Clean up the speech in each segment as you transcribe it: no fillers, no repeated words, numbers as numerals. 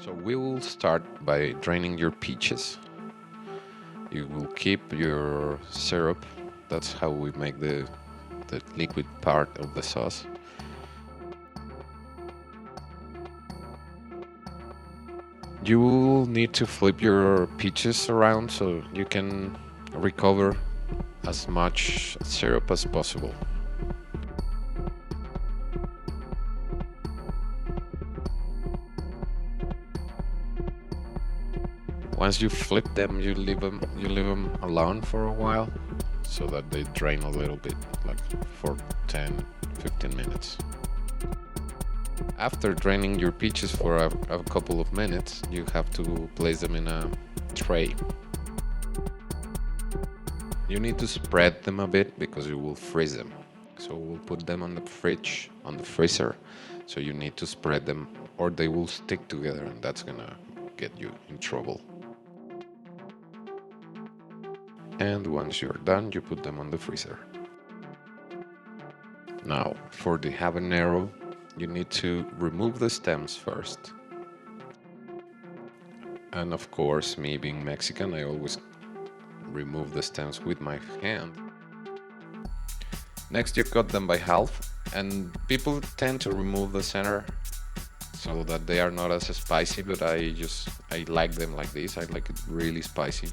So we will start by draining your peaches. You will keep your syrup. That's how we make the liquid part of the sauce. You will need to flip your peaches around so you can recover as much syrup as possible. Once you flip them, you leave them alone for a while so that they drain a little bit, like for 10, 15 minutes. After draining your peaches for a couple of minutes, you have to place them in a tray. You need to spread them a bit because you will freeze them. So we'll put them on the fridge, on the freezer. So you need to spread them or they will stick together and that's gonna get you in trouble. And once you're done, you put them on the freezer. Now, for the habanero, you need to remove the stems first. And of course, me being Mexican, I always remove the stems with my hand. Next, you cut them by half, and people tend to remove the center so that they are not as spicy, but I like them like this. I like it really spicy.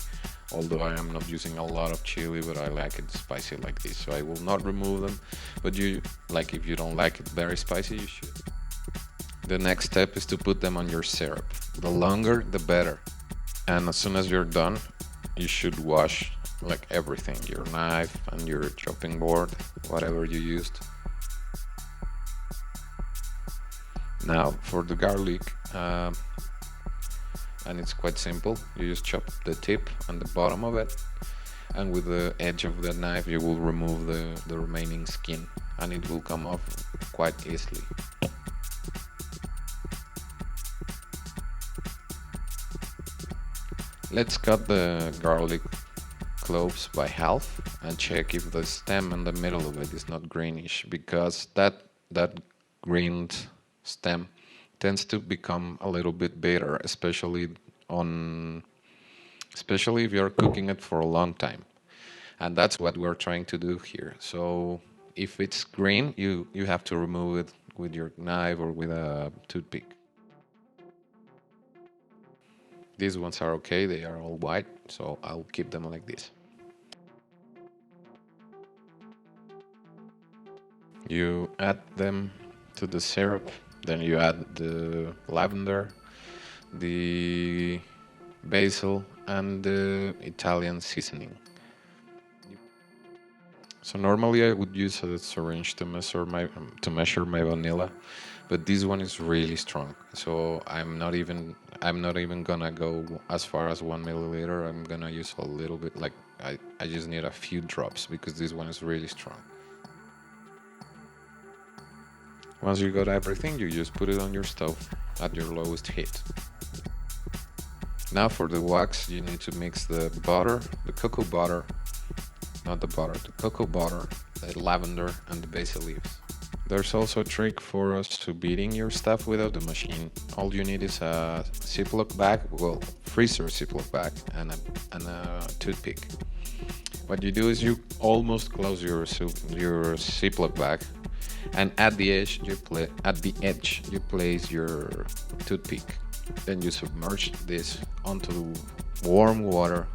Although I am not using a lot of chili, but I like it spicy like this, so I will not remove them. But if you don't like it very spicy, you should. The next step is to put them on your syrup. The longer, the better. And as soon as you're done, you should wash like everything, your knife and your chopping board, whatever you used. Now for the garlic, and it's quite simple. You just chop the tip and the bottom of it, and with the edge of the knife you will remove the remaining skin, and it will come off quite easily. Let's cut the garlic cloves by half and check if the stem in the middle of it is not greenish, because that green stem tends to become a little bit bitter, especially if you're cooking it for a long time. And that's what we're trying to do here. So if it's green, you have to remove it with your knife or with a toothpick. These ones are okay, they are all white, so I'll keep them like this. You add them to the syrup, then you add the lavender, the basil, and the Italian seasoning. So normally I would use a syringe to measure my vanilla, but this one is really strong. So I'm not even gonna go as far as 1 milliliter. I'm gonna use a little bit, like I just need a few drops because this one is really strong. Once you got everything, you just put it on your stove at your lowest heat. Now for the wax, you need to mix the butter, the cocoa butter, not the butter, the cocoa butter, the lavender, and the basil leaves. There's also a trick for us to beating your stuff without the machine. All you need is a Ziploc bag, well, freezer Ziploc bag, and a toothpick. What you do is you almost close your Ziploc bag, and at the edge you place your toothpick. Then you submerge this onto warm water.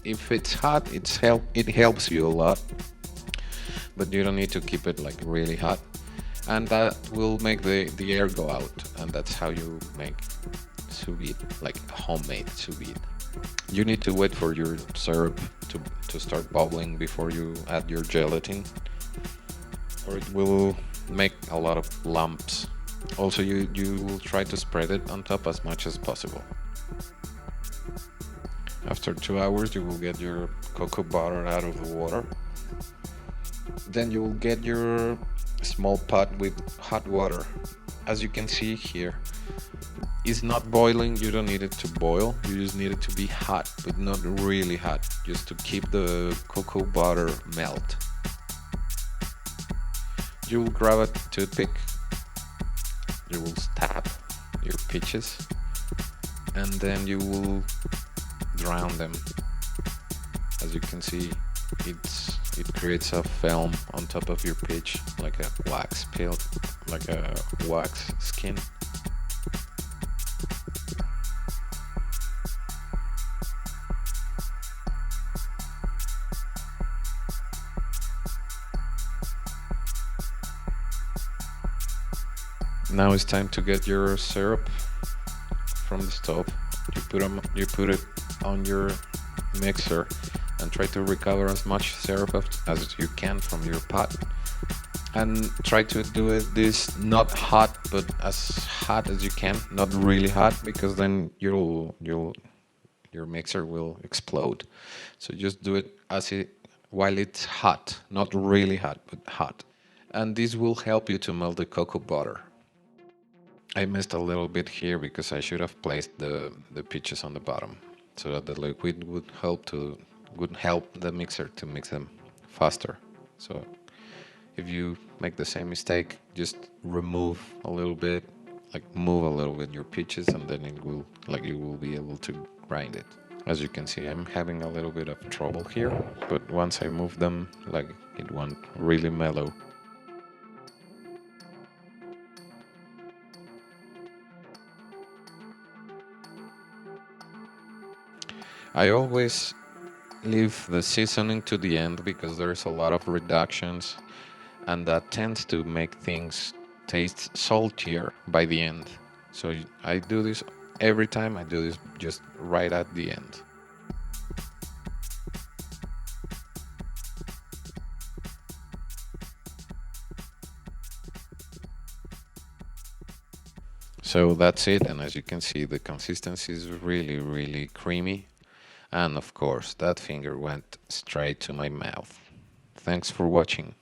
If it's hot, it helps you a lot, but you don't need to keep it like really hot, and that will make the air go out, and that's how you make sous vide, like homemade sous vide. You need to wait for your syrup to start bubbling before you add your gelatin, or it will make a lot of lumps. Also, you will try to spread it on top as much as possible. After 2 hours, you will get your cocoa butter out of the water. Then you will get your small pot with hot water. As you can see here, it's not boiling. You don't need it to boil. You just need it to be hot, but not really hot, just to keep the cocoa butter melt. You will grab a toothpick. You will stab your peaches and then you will drown them. As you can see, it creates a film on top of your pitch, like a wax peel, like a wax skin. Now it's time to get your syrup from the stove. You put it on your mixer and try to recover as much syrup as you can from your pot. And try to do this not hot, but as hot as you can, not really hot, because then your mixer will explode. So just do it while it's hot, not really hot, but hot. And this will help you to melt the cocoa butter. I missed a little bit here because I should have placed the peaches on the bottom so that the liquid would help the mixer to mix them faster. So if you make the same mistake, just remove a little bit, like move a little bit your peaches, and then you will be able to grind it. As you can see, I'm having a little bit of trouble here, but once I move them, like it went really mellow. I always leave the seasoning to the end because there's a lot of reductions, and that tends to make things taste saltier by the end. So I do this every time. I do this just right at the end. So that's it, and as you can see, the consistency is really, really creamy. And of course, that finger went straight to my mouth. Thanks for watching.